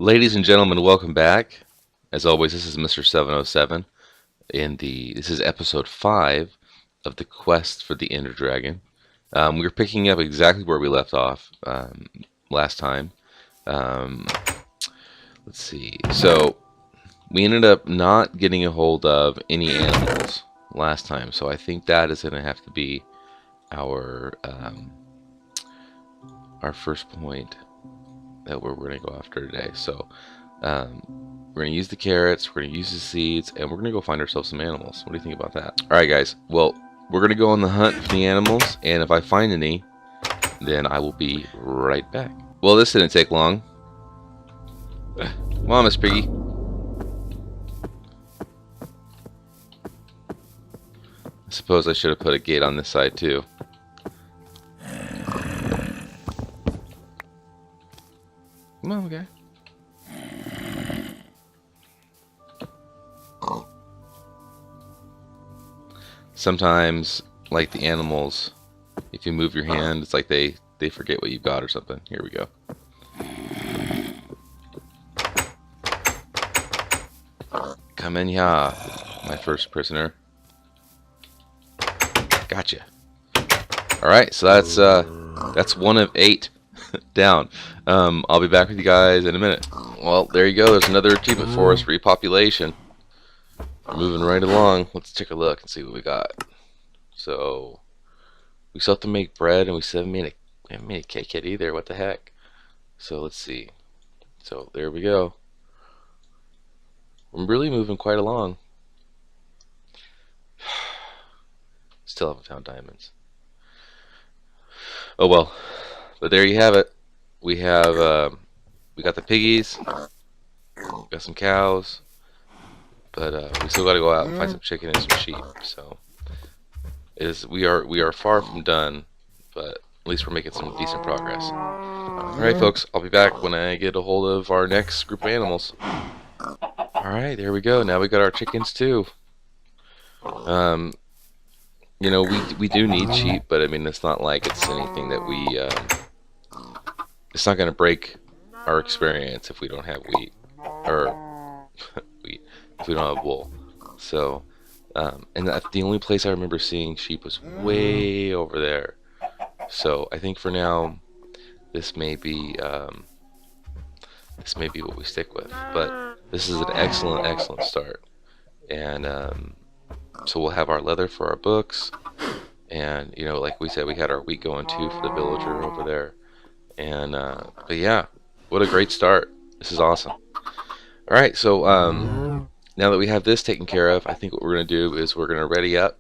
Ladies and gentlemen, welcome back. As always, this is Mr. 707, and this is episode 5 of the quest for the Ender Dragon. We're picking up exactly where we left off last time. Um, let's see. So we ended up not getting a hold of any animals last time, so I think that is going to have to be our first point that we're going to go after today. So we're going to use the carrots, we're going to use the seeds, and we're going to go find ourselves some animals. What do you think about that? Alright guys, well, we're going to go on the hunt for the animals, and if I find any, then I will be right back. Well, this didn't take long. Come on, Miss Piggy. I suppose I should have put a gate on this side too. Come on, okay. Sometimes, like the animals, if you move your hand, it's like they forget what you've got or something. Here we go. Come in, ya, my first prisoner. Gotcha. Alright, so that's one of 8 down. I'll be back with you guys in a minute. Well, there you go. There's another achievement for us, repopulation. We're moving right along. Let's take a look and see what we got. So, we still have to make bread, and we still haven't made a cake yet either. What the heck? So, let's see. So, there we go. I'm really moving quite along. Still haven't found diamonds. Oh well. But there you have it. We have, we got the piggies. Got some cows. But we still got to go out and find some chicken and some sheep. So we are far from done, but at least we're making some decent progress. All right, folks. I'll be back when I get a hold of our next group of animals. All right, there we go. Now we got our chickens too. You know, we do need sheep, but I mean, it's not like it's anything that we. It's not going to break our experience if we don't have wheat or wheat. If we don't have wool. So, and the only place I remember seeing sheep was way over there. So I think for now, this may be what we stick with. But this is an excellent start. And so we'll have our leather for our books, and you know, like we said, we had our wheat going too for the villager over there. And but yeah, what a great start! This is awesome. All right, so now that we have this taken care of, I think what we're going to do is we're going to ready up,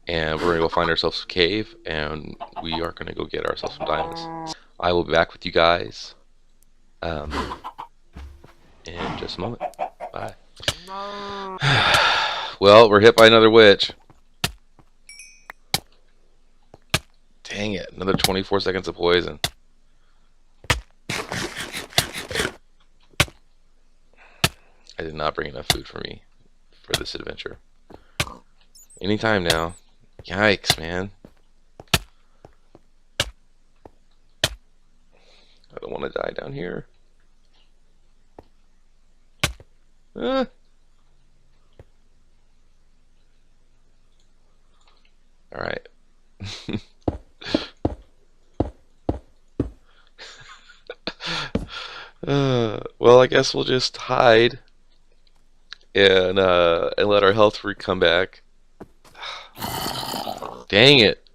and we're going to go find ourselves a cave, and we are going to go get ourselves some diamonds. I will be back with you guys in just a moment. Bye. Well, we're hit by another witch. Dang it, another 24 seconds of poison. I did not bring enough food for me for this adventure. Anytime now. Yikes, man. I don't want to die down here. Alright. Well, I guess we'll just hide and let our health come back. Dang it.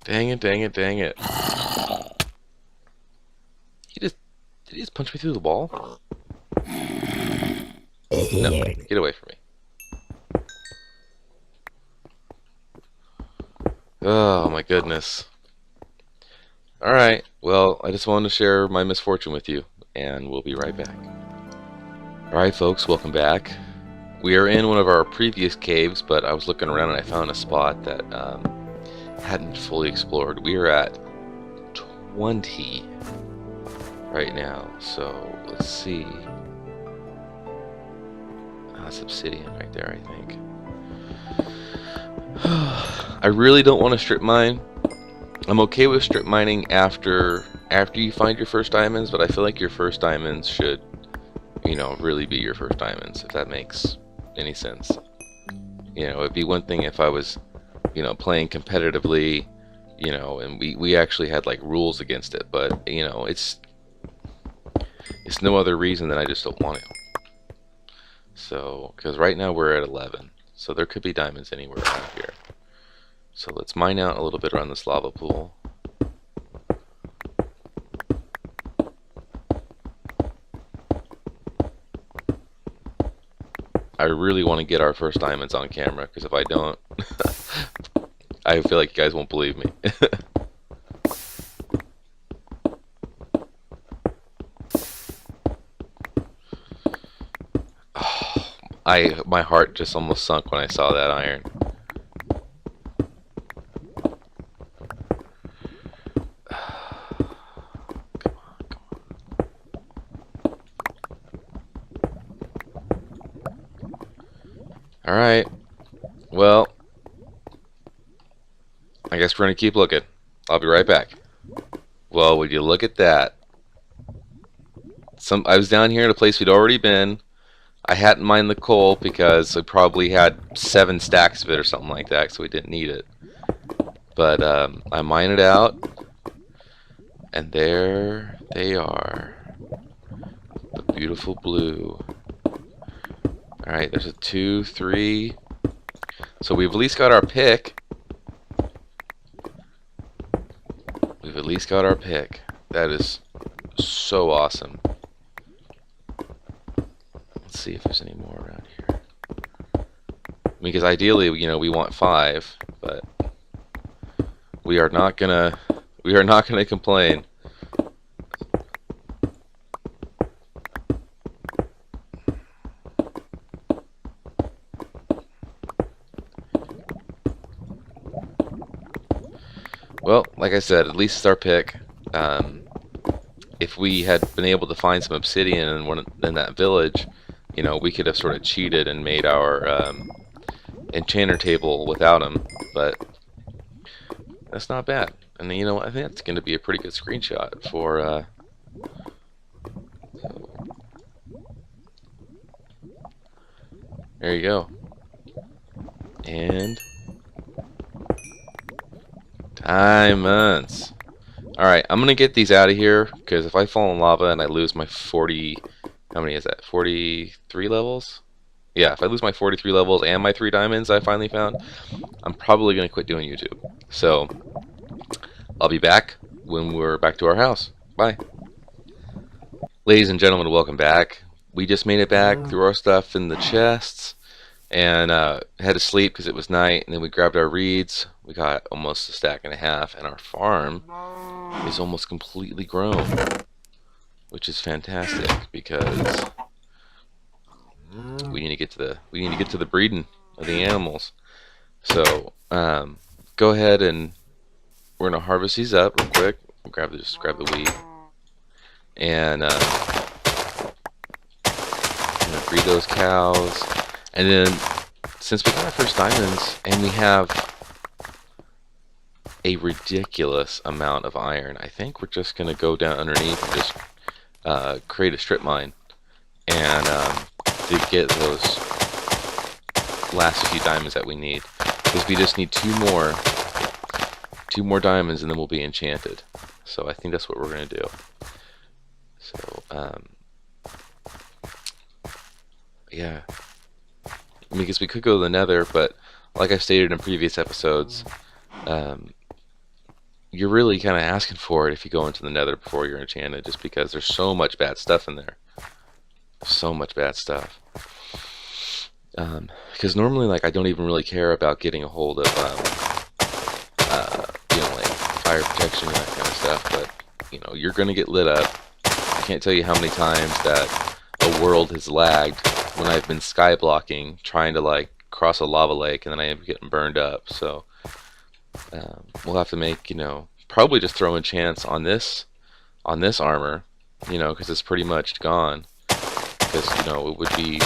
Dang it. Did he just punch me through the wall? No, get away from me. Oh my goodness. Alright, well, I just wanted to share my misfortune with you, and we'll be right back. Alright folks, welcome back. We are in one of our previous caves, but I was looking around and I found a spot that hadn't fully explored. We are at 20 right now, so let's see. That's obsidian right there, I think. I really don't want to strip mine. I'm okay with strip mining after after you find your first diamonds, but I feel like your first diamonds should, really be your first diamonds, if that makes any sense. It'd be one thing if I was, playing competitively, and we actually had like rules against it, but it's no other reason than I just don't want to. So, because right now we're at 11, so there could be diamonds anywhere around here. So let's mine out a little bit around this lava pool. I really want to get our first diamonds on camera, because if I don't, I feel like you guys won't believe me. My heart just almost sunk when I saw that iron. Alright, well, I guess we're going to keep looking. I'll be right back. Well, would you look at that? I was down here in a place we'd already been. I hadn't mined the coal because I probably had 7 stacks of it or something like that, so we didn't need it. But I mined it out, and there they are. The beautiful blue. Alright, there's a 2, 3. So we've at least got our pick. We've at least got our pick. That is so awesome. Let's see if there's any more around here. Because ideally, we want 5, but we are not gonna complain. Well, like I said, at least it's our pick. If we had been able to find some obsidian in that village, we could have sort of cheated and made our enchanter table without him, but that's not bad. And you know what? I think that's going to be a pretty good screenshot for. There you go. And diamonds. Alright, I'm gonna get these out of here, because if I fall in lava and I lose my 40, how many is that? 43 levels? Yeah, if I lose my 43 levels and my 3 diamonds I finally found, I'm probably gonna quit doing YouTube. So, I'll be back when we're back to our house. Bye. Ladies and gentlemen, welcome back. We just made it back, threw our stuff in the chests, and had to sleep because it was night, and then we grabbed our reeds. We got almost a stack and a half, and our farm is almost completely grown, which is fantastic because we need to get to the breeding of the animals. So go ahead and we're gonna harvest these up real quick. Just grab the wheat and breed those cows. And then, since we got our first diamonds, and we have a ridiculous amount of iron, I think we're just going to go down underneath and just create a strip mine. And to get those last few diamonds that we need. Because we just need 2 more diamonds and then we'll be enchanted. So I think that's what we're going to do. So, yeah. Because we could go to the nether, but like I've stated in previous episodes, you're really kind of asking for it if you go into the nether before you're enchanted, just because there's so much bad stuff in there. So much bad stuff. Because normally, like, I don't even really care about getting a hold of, like fire protection and that kind of stuff, but, you're going to get lit up. I can't tell you how many times that a world has lagged when I've been sky blocking, trying to like cross a lava lake, and then I end up getting burned up. So we'll have to make, probably just throw enchants on this armor, because it's pretty much gone. Because it would be,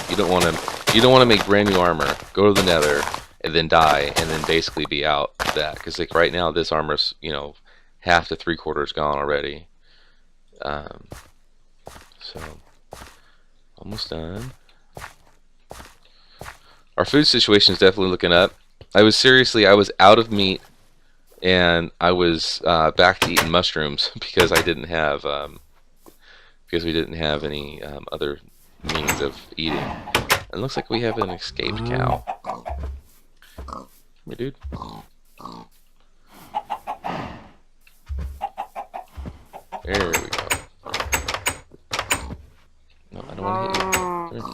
you don't want to make brand new armor, go to the nether, and then die, and then basically be out of that. Because like right now, this armor's half to 3/4 gone already. So almost done. Our food situation is definitely looking up. I was out of meat, and I was back to eating mushrooms because we didn't have any other means of eating. It looks like we have an escaped cow. Come here, dude. There we go. No, I don't want to hit you.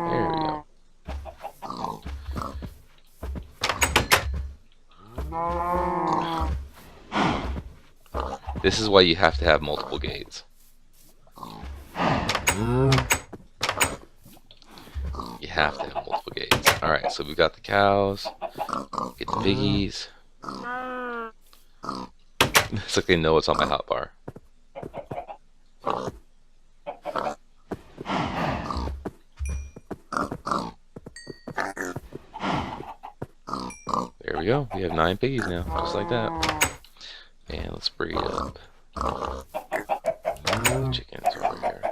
There we go. This is why you have to have multiple gates. You have to have multiple gates. Alright, so we've got the cows. Get the piggies. It's like they know what's on my hotbar. There we go. We have 9 piggies now, just like that. And let's breed up the chickens over here.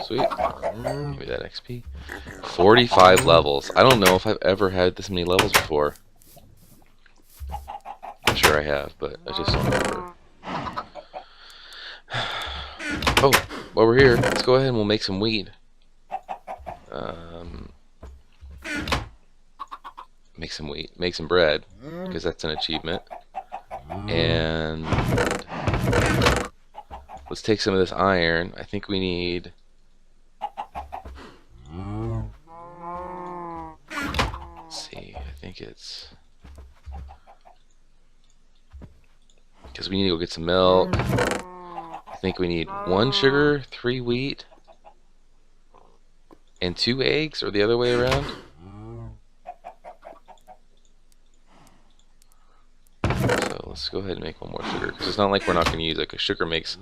Sweet. Give me that XP. 45 levels. I don't know if I've ever had this many levels before. I'm sure I have, but I just don't remember. Oh, while we're here, let's go ahead and we'll make some weed. Make some wheat, make some bread, because that's an achievement. And let's take some of this iron. I think we need... Let's see, I think it's... Because we need to go get some milk. I think we need 1 sugar, 3 wheat, and 2 eggs, or the other way around. So let's go ahead and make 1 more sugar, because it's not like we're not going to use it, because sugar makes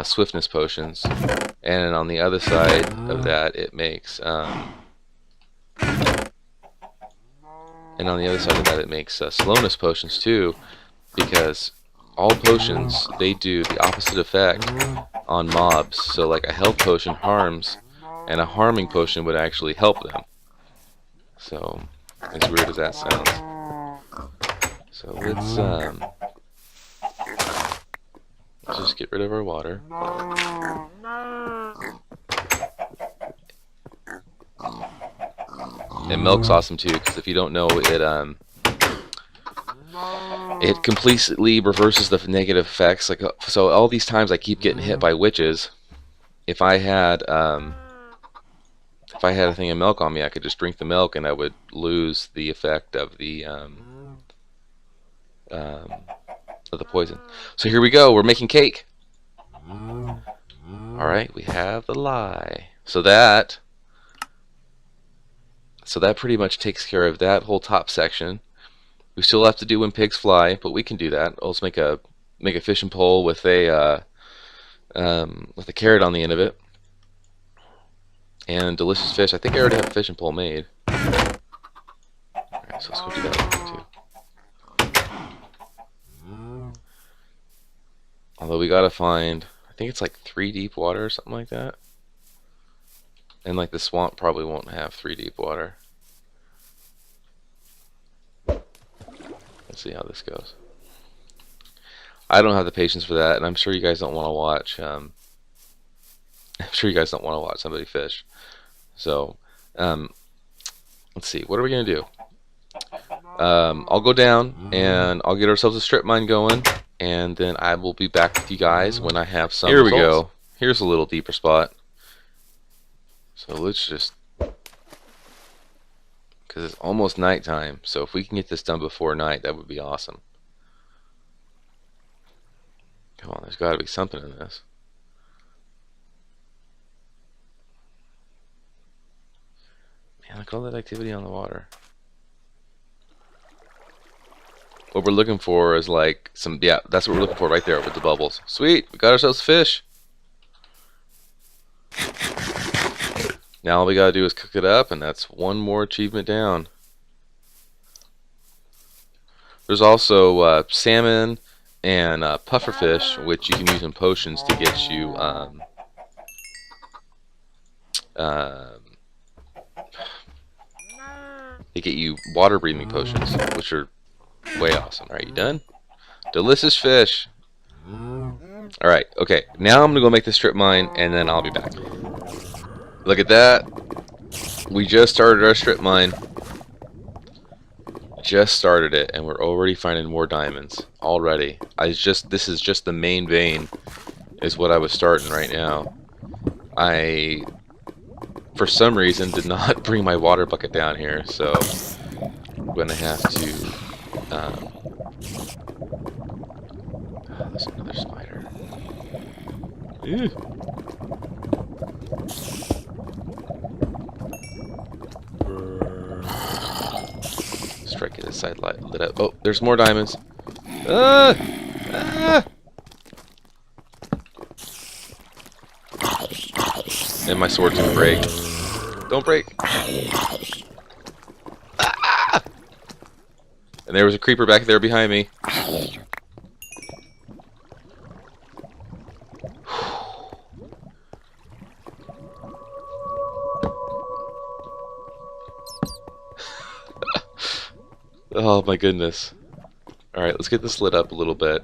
swiftness potions, and on the other side of that it makes slowness potions too, because all potions, they do the opposite effect on mobs. So like a health potion harms, and a harming potion would actually help them. So as weird as that sounds. So let's just get rid of our water. And milk's awesome too, because if you don't know, it completely reverses the negative effects. Like, so all these times I keep getting hit by witches, if I had a thing of milk on me, I could just drink the milk and I would lose the effect of the poison. So here we go, we're making cake. Alright, we have the lye. So that pretty much takes care of that whole top section. We still have to do when pigs fly, but we can do that. Let's make a fishing pole with a carrot on the end of it, and delicious fish. I think I already have a fishing pole made. Alright, so let's go do that one too. Although we gotta find, I think it's like 3 deep water or something like that. And like the swamp probably won't have 3 deep water. Let's see how this goes. I don't have the patience for that, and I'm sure you guys don't want to watch. I'm sure you guys don't want to watch somebody fish. So, let's see. What are we gonna do? I'll go down and I'll get ourselves a strip mine going, and then I will be back with you guys when I have some. Here we go. Here's a little deeper spot. So let's just, because it's almost nighttime, so if we can get this done before night, that would be awesome. Come on, there's got to be something in this. Man, look at all that activity on the water. What we're looking for is like some, yeah, that's what we're looking for right there with the bubbles. Sweet, we got ourselves fish. Now all we gotta do is cook it up, and that's 1 more achievement down. There's also salmon and pufferfish, which you can use in potions to get you um, water breathing potions, which are way awesome. All right, you done? Delicious fish. All right, okay. Now I'm gonna go make the strip mine, and then I'll be back. Look at that. We just started our strip mine. Just started it, and we're already finding more diamonds already. This is just the main vein, is what I was starting right now. I, for some reason, did not bring my water bucket down here, so I'm gonna have to. Oh, there's another spider. Ew. Let's try to get this side light lit up. Oh, there's more diamonds. Ah! Ah! And my sword's gonna break. Don't break. Ah! And there was a creeper back there behind me. Oh my goodness. Alright, let's get this lit up a little bit.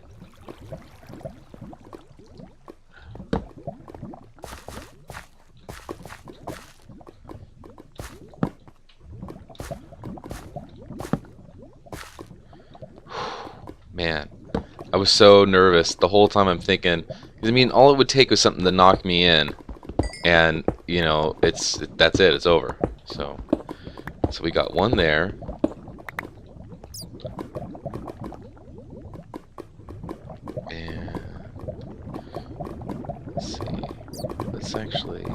Man, I was so nervous the whole time. I'm thinking, I mean, all it would take was something to knock me in, and you know, that's it. It's over. So we got one there. And let's see. Let's actually.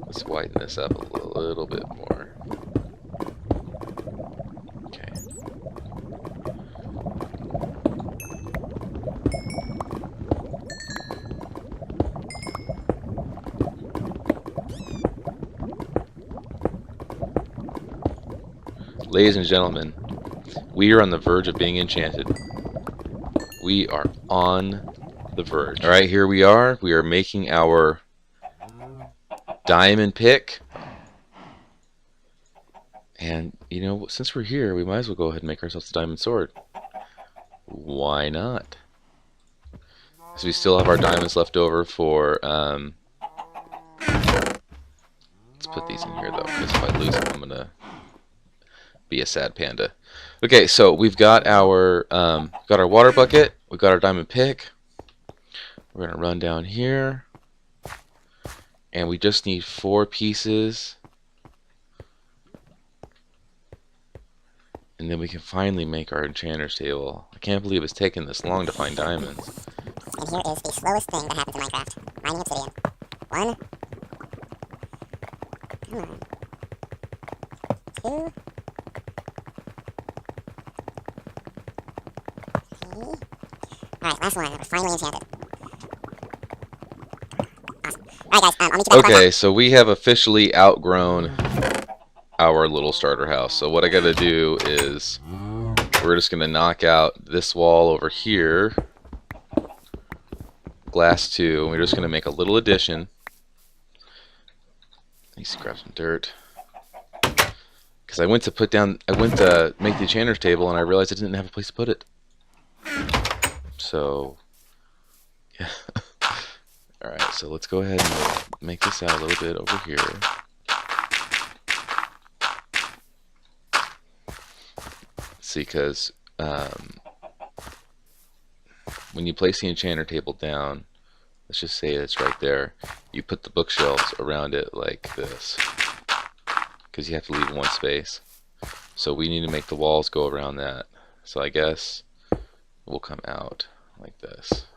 Let's widen this up a little bit more. Okay. Ladies and gentlemen, we are on the verge of being enchanted. We are on the verge. Alright, here we are. We are making our diamond pick. And, you know, since we're here, we might as well go ahead and make ourselves a diamond sword. Why not? So we still have our diamonds left over for, let's put these in here, though, because if I lose them, I'm going to be a sad panda. Okay, so we've got our water bucket. We've got our diamond pick. We're going to run down here. And we just need 4 pieces. And then we can finally make our enchanter's table. I can't believe it's taken this long to find diamonds. And here is the slowest thing that happens in Minecraft. Mining obsidian. 1. Come on. 2. 3. Alright, last one. We're finally enchanted. Awesome. Alright guys, I'll meet you back. Okay, so we have officially outgrown our little starter house. So what I gotta do is we're just gonna knock out this wall over here, glass 2, and we're just gonna make a little addition. I need to grab some dirt because I went to make the enchanter's table and I realized I didn't have a place to put it. So yeah. All right, so let's go ahead and make this out a little bit over here. See, because when you place the enchanter table down, let's just say it's right there, you put the bookshelves around it like this, because you have to leave one space. So we need to make the walls go around that. So I guess we'll come out like this.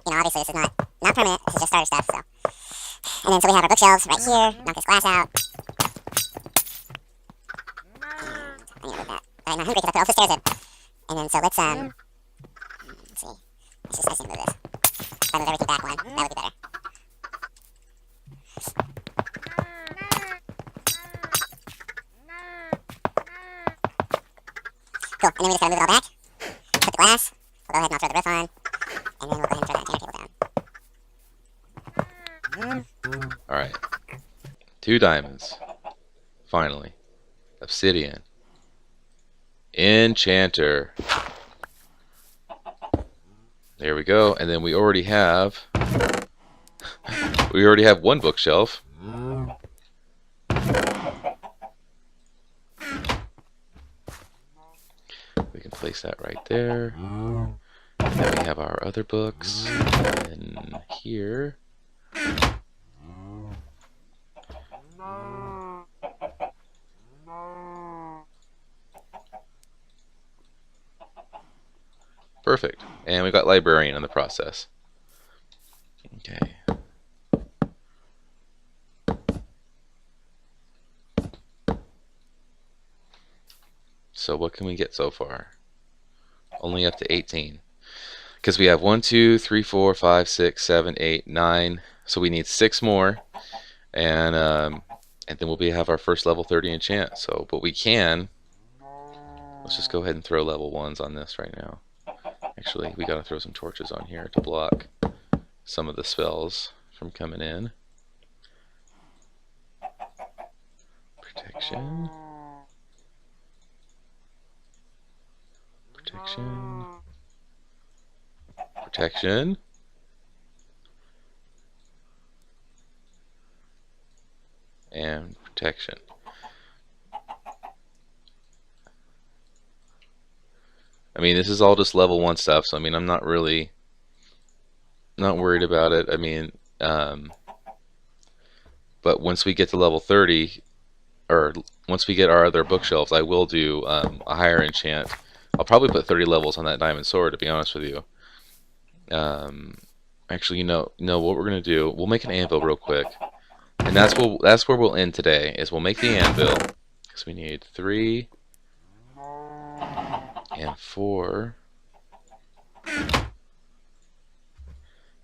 You know, obviously this is not permanent, this is just starter stuff, so. And then so we have our bookshelves right here, knock this glass out. I'm not hungry because I put all the stairs in. And then so let's see. I just need to move this. If I move everything back one, that would be better. Cool. And then we just gotta move it all back. Put the glass. We'll go ahead and I'll throw the roof on. And then we'll go ahead and throw that entertainment table down. Alright. 2 diamonds. Finally. Obsidian. Enchanter. There we go. And then we already have 1 bookshelf. We can place that right there. And then we have our other books. And here. Perfect. And we got librarian in the process. Okay. So what can we get so far? Only up to 18. Because we have 1, 2, 3, 4, 5, 6, 7, 8, 9. So we need 6 more. And then we'll have our first level 30 enchant. So, but we can. Let's just go ahead and throw level 1s on this right now. Actually, we gotta throw some torches on here to block some of the spells from coming in. Protection. Protection. Protection. And protection. I mean, this is all just level 1 stuff, so I mean, I'm not worried about it. I mean, but once we get to level 30, or once we get our other bookshelves, I will do a higher enchant. I'll probably put 30 levels on that diamond sword, to be honest with you. Actually, you know what we're gonna do? We'll make an anvil real quick, and that's where we'll end today. Is we'll make the anvil because we need 3 and 4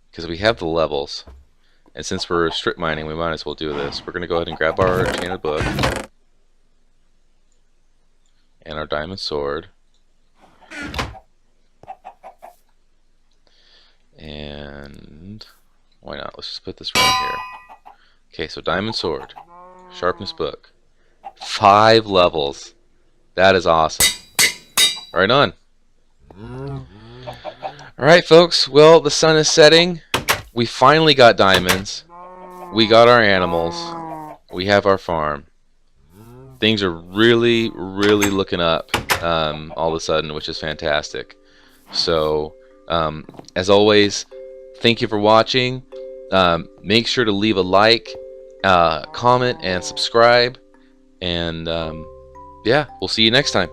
because we have the levels, and since we're strip mining, we might as well do this. We're gonna go ahead and grab our enchanted book and our diamond sword, and why not? Let's just put this right here. Okay, so diamond sword, sharpness book, 5 levels. That is awesome. Right on. Alright folks, well, the sun is setting. We finally got diamonds. We got our animals. We have our farm. Things are really looking up all of a sudden, which is fantastic. So, as always, thank you for watching. Make sure to leave a like, comment, and subscribe. And yeah, we'll see you next time.